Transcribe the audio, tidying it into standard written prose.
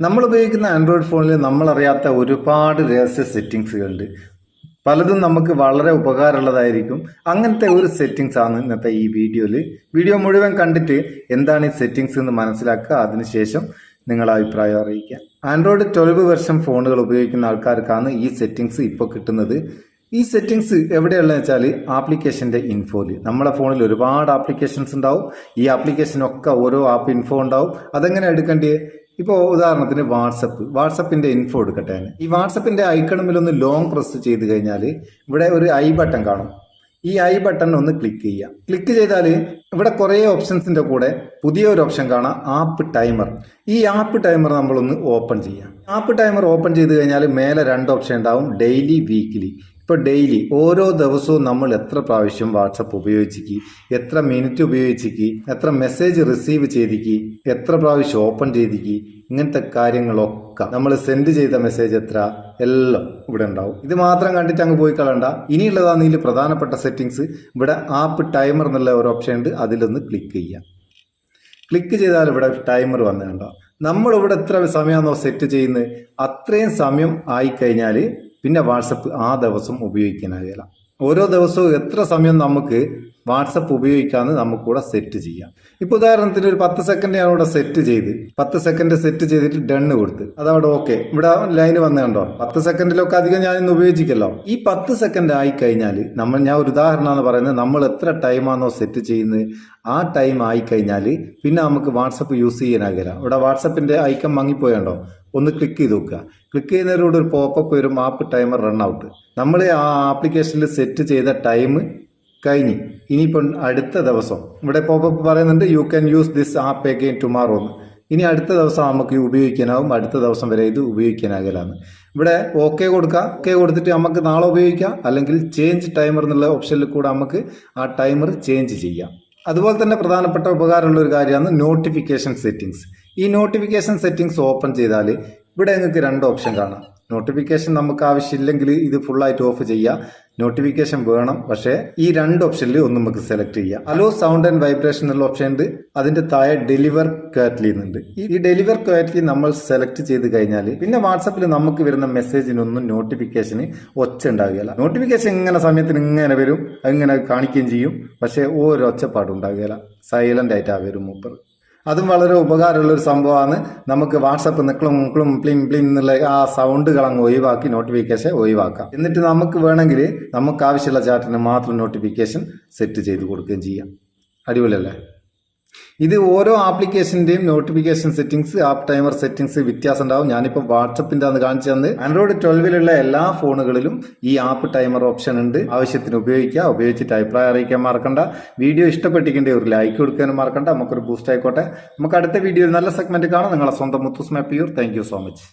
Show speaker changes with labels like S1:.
S1: നമ്മൾ ഉപയോഗിക്കുന്ന ആൻഡ്രോയിഡ് ഫോണിൽ നമ്മളറിയാത്ത ഒരുപാട് രഹസ്യ സെറ്റിങ്സുകളുണ്ട്. പലതും നമുക്ക് വളരെ ഉപകാരമുള്ളതായിരിക്കും. അങ്ങനത്തെ ഒരു സെറ്റിങ്സ് ആണ് ഇന്നത്തെ ഈ വീഡിയോ മുഴുവൻ കണ്ടിട്ട് എന്താണ് ഈ സെറ്റിങ്സ് എന്ന് മനസ്സിലാക്കുക. അതിനുശേഷം നിങ്ങളുടെ അഭിപ്രായം അറിയിക്കുക. ആൻഡ്രോയിഡ് 12 വെർഷൻ ഫോണുകൾ ഉപയോഗിക്കുന്ന ആൾക്കാർക്കാണ് ഈ സെറ്റിങ്സ് ഇപ്പോൾ കിട്ടുന്നത്. ഈ സെറ്റിങ്സ് എവിടെയുള്ളതെന്ന് വെച്ചാൽ ആപ്ലിക്കേഷൻ്റെ ഇൻഫോയിൽ. നമ്മളെ ഫോണിൽ ഒരുപാട് ആപ്ലിക്കേഷൻസ് ഉണ്ടാവും. ഈ ആപ്ലിക്കേഷനൊക്കെ ഓരോ ആപ്പ് ഇൻഫോ ഉണ്ടാവും. അതെങ്ങനെ എടുക്കേണ്ടത്? ഇപ്പോൾ ഉദാഹരണത്തിന് വാട്സപ്പിൻ്റെ ഇൻഫോ എടുക്കട്ടെ. ഈ വാട്സപ്പിൻ്റെ ഐക്കണമിലൊന്ന് ലോങ് പ്രസ് ചെയ്ത് കഴിഞ്ഞാൽ ഇവിടെ ഒരു ഐ ബട്ടൺ കാണും. ഈ ഐ ബട്ടൺ ഒന്ന് ക്ലിക്ക് ചെയ്യുക. ക്ലിക്ക് ചെയ്താൽ ഇവിടെ കുറേ ഓപ്ഷൻസിൻ്റെ കൂടെ പുതിയൊരു ഓപ്ഷൻ കാണാം, ആപ്പ് ടൈമർ. ഈ ആപ്പ് ടൈമർ നമ്മളൊന്ന് ഓപ്പൺ ചെയ്യാം. ആപ്പ് ടൈമർ ഓപ്പൺ ചെയ്ത് കഴിഞ്ഞാൽ മേലെ 2 ഓപ്ഷൻ ഉണ്ടാവും, ഡെയിലി, വീക്കിലി. ഇപ്പോൾ ഡെയിലി ഓരോ ദിവസവും നമ്മൾ എത്ര പ്രാവശ്യം വാട്സപ്പ് ഉപയോഗിച്ചിക്ക്, എത്ര മിനിറ്റ് ഉപയോഗിച്ചിക്ക്, എത്ര മെസ്സേജ് റിസീവ് ചെയ്തിക്ക്, എത്ര പ്രാവശ്യം ഓപ്പൺ ചെയ്തിക്ക്, ഇങ്ങനത്തെ കാര്യങ്ങളൊക്കെ നമ്മൾ സെൻഡ് ചെയ്ത മെസ്സേജ് എത്ര, എല്ലാം ഇവിടെ ഉണ്ടാവും. ഇത് മാത്രം കണ്ടിട്ട് അങ്ങ് പോയി കളയണ്ട. ഇനിയുള്ളതാണ് ഇതിൽ പ്രധാനപ്പെട്ട സെറ്റിങ്സ്. ഇവിടെ ആപ്പ് ടൈമർ എന്നുള്ള ഒരു ഓപ്ഷൻ ഉണ്ട്, അതിലൊന്ന് ക്ലിക്ക് ചെയ്യാം. ക്ലിക്ക് ചെയ്താൽ ഇവിടെ ടൈമർ വന്നിട്ടുണ്ടോ. നമ്മളിവിടെ എത്ര സമയമാണോ സെറ്റ് ചെയ്യുന്നത് അത്രയും സമയം ആയിക്കഴിഞ്ഞാൽ പിന്നെ വാട്സപ്പ് ആ ദിവസം ഉപയോഗിക്കാനാകില്ല. ഓരോ ദിവസവും എത്ര സമയം നമുക്ക് വാട്സപ്പ് ഉപയോഗിക്കാമെന്ന് നമുക്കിവിടെ സെറ്റ് ചെയ്യാം. ഇപ്പോൾ ഉദാഹരണത്തിന് ഒരു 10 സെക്കൻഡ് ഞാൻ ഇവിടെ സെറ്റ് ചെയ്ത് 10 സെക്കൻഡ് സെറ്റ് ചെയ്തിട്ട് ഡണ്ണ് കൊടുത്ത് അതവിടെ ഓക്കെ. ഇവിടെ ലൈന് വന്നു കണ്ടോ. 10 സെക്കൻഡിലൊക്കെ അധികം ഞാൻ ഇന്ന് ഉപയോഗിച്ചിക്കല്ലോ. ഈ 10 സെക്കൻഡ് ആയി കഴിഞ്ഞാൽ ഞാൻ ഒരു ഉദാഹരണമാണ് പറയുന്നത്, നമ്മൾ എത്ര ടൈമാണോ സെറ്റ് ചെയ്യുന്നത് ആ ടൈം ആയിക്കഴിഞ്ഞാൽ പിന്നെ നമുക്ക് വാട്സപ്പ് യൂസ് ചെയ്യാനാകില്ല. ഇവിടെ വാട്സപ്പിൻ്റെ ഐക്കൺ മങ്ങിപ്പോയണ്ടോ, ഒന്ന് ക്ലിക്ക് ചെയ്ത് നോക്കുക. ക്ലിക്ക് ചെയ്യുന്നതിലൂടെ ഒരു പോപ്പപ്പ് വരും, ആപ്പ് ടൈമർ റൺ ഔട്ട്. നമ്മൾ ആ ആപ്ലിക്കേഷനിൽ സെറ്റ് ചെയ്ത ടൈം കഴിഞ്ഞ് ഇനിയിപ്പം അടുത്ത ദിവസം ഇവിടെ പോപ്പപ്പ് പറയുന്നുണ്ട്, you can use this app again tomorrow എന്ന്. ഇനി അടുത്ത ദിവസം നമുക്ക് ഉപയോഗിക്കാനാവും, അടുത്ത ദിവസം വരെ ഇത് ഉപയോഗിക്കാനാകലാണ്. ഇവിടെ ഓക്കെ കൊടുക്കുക. ഓക്കെ കൊടുത്തിട്ട് നമുക്ക് നാളെ ഉപയോഗിക്കാം, അല്ലെങ്കിൽ ചേഞ്ച് ടൈമർ എന്നുള്ള ഓപ്ഷനിൽ കൂടെ നമുക്ക് ആ ടൈമർ ചേഞ്ച് ചെയ്യാം. അതുപോലെ തന്നെ പ്രധാനപ്പെട്ട ഉപകാരമുള്ള ഒരു കാര്യമാണ് നോട്ടിഫിക്കേഷൻ സെറ്റിങ്സ്. ഈ നോട്ടിഫിക്കേഷൻ സെറ്റിങ്സ് ഓപ്പൺ ചെയ്താൽ ഇവിടെ നിങ്ങൾക്ക് 2 ഓപ്ഷൻ കാണാം. നോട്ടിഫിക്കേഷൻ നമുക്ക് ആവശ്യമില്ലെങ്കിൽ ഇത് ഫുള്ളായിട്ട് ഓഫ് ചെയ്യുക. നോട്ടിഫിക്കേഷൻ വേണം, പക്ഷേ ഈ 2 ഓപ്ഷനിൽ ഒന്ന് നമുക്ക് സെലക്ട് ചെയ്യാം. അലോ സൗണ്ട് ആൻഡ് വൈബ്രേഷൻ എന്നുള്ള ഓപ്ഷൻ ഉണ്ട്, അതിന്റെ താഴെ ഡെലിവർ ക്വാറ്റ്ലി എന്നുണ്ട്. ഈ ഡെലിവർ ക്വാറ്റ്ലി നമ്മൾ സെലക്ട് ചെയ്ത് കഴിഞ്ഞാൽ പിന്നെ വാട്സപ്പിൽ നമുക്ക് വരുന്ന മെസ്സേജിനൊന്നും നോട്ടിഫിക്കേഷന് ഒച്ച ഉണ്ടാകുകയില്ല. നോട്ടിഫിക്കേഷൻ ഇങ്ങനെ സമയത്തിന് ഇങ്ങനെ വരും, അങ്ങനെ കാണിക്കുകയും ചെയ്യും, പക്ഷേ ഒരു ഒച്ചപ്പാടും ഉണ്ടാകുകയില്ല. സൈലന്റ് ആയിട്ടാ വരും മൂപ്പർ. അതും വളരെ ഉപകാരമുള്ള ഒരു സംഭവമാണ്. നമുക്ക് വാട്സപ്പ് നിക്കളും മുക്കളും പ്ലിം പ്ലിം എന്നുള്ള ആ സൗണ്ടുകൾ അങ്ങ് ഒഴിവാക്കി നോട്ടിഫിക്കേഷൻ ഒഴിവാക്കാം. എന്നിട്ട് നമുക്ക് വേണമെങ്കിൽ നമുക്ക് ആവശ്യമുള്ള ചാറ്റിന് മാത്രം നോട്ടിഫിക്കേഷൻ സെറ്റ് ചെയ്ത് കൊടുക്കുകയും ചെയ്യാം. അടിപൊളിയല്ലേ? ഇത് ഓരോ ആപ്ലിക്കേഷൻ്റെയും notification settings, app timer settings വ്യത്യാസം ഉണ്ടാവും. ഞാനിപ്പോൾ വാട്സപ്പിൻ്റെ ആണ് കാണിച്ചു തന്നത്. ആൻഡ്രോയിഡ് 12 എല്ലാ ഫോണുകളിലും ഈ ആപ്പ് ടൈമർ ഓപ്ഷൻ ഉണ്ട്. ആവശ്യത്തിന് ഉപയോഗിക്കുക. ഉപയോഗിച്ചിട്ട് അഭിപ്രായം അറിയിക്കാൻ മറക്കണ്ട. വീഡിയോ ഇഷ്ടപ്പെട്ടിട്ടുണ്ടെങ്കിൽ ഒരു ലൈക്ക് കൊടുക്കാനും മറക്കണ്ട. നമുക്കൊരു ബൂസ്റ്റ് ആയിക്കോട്ടെ. നമുക്ക് അടുത്ത വീഡിയോയിൽ നല്ല സെഗ്മെന്റ് കാണാം. നിങ്ങളെ സ്വന്തം Muthoos Mappiyoor. Thank you so much.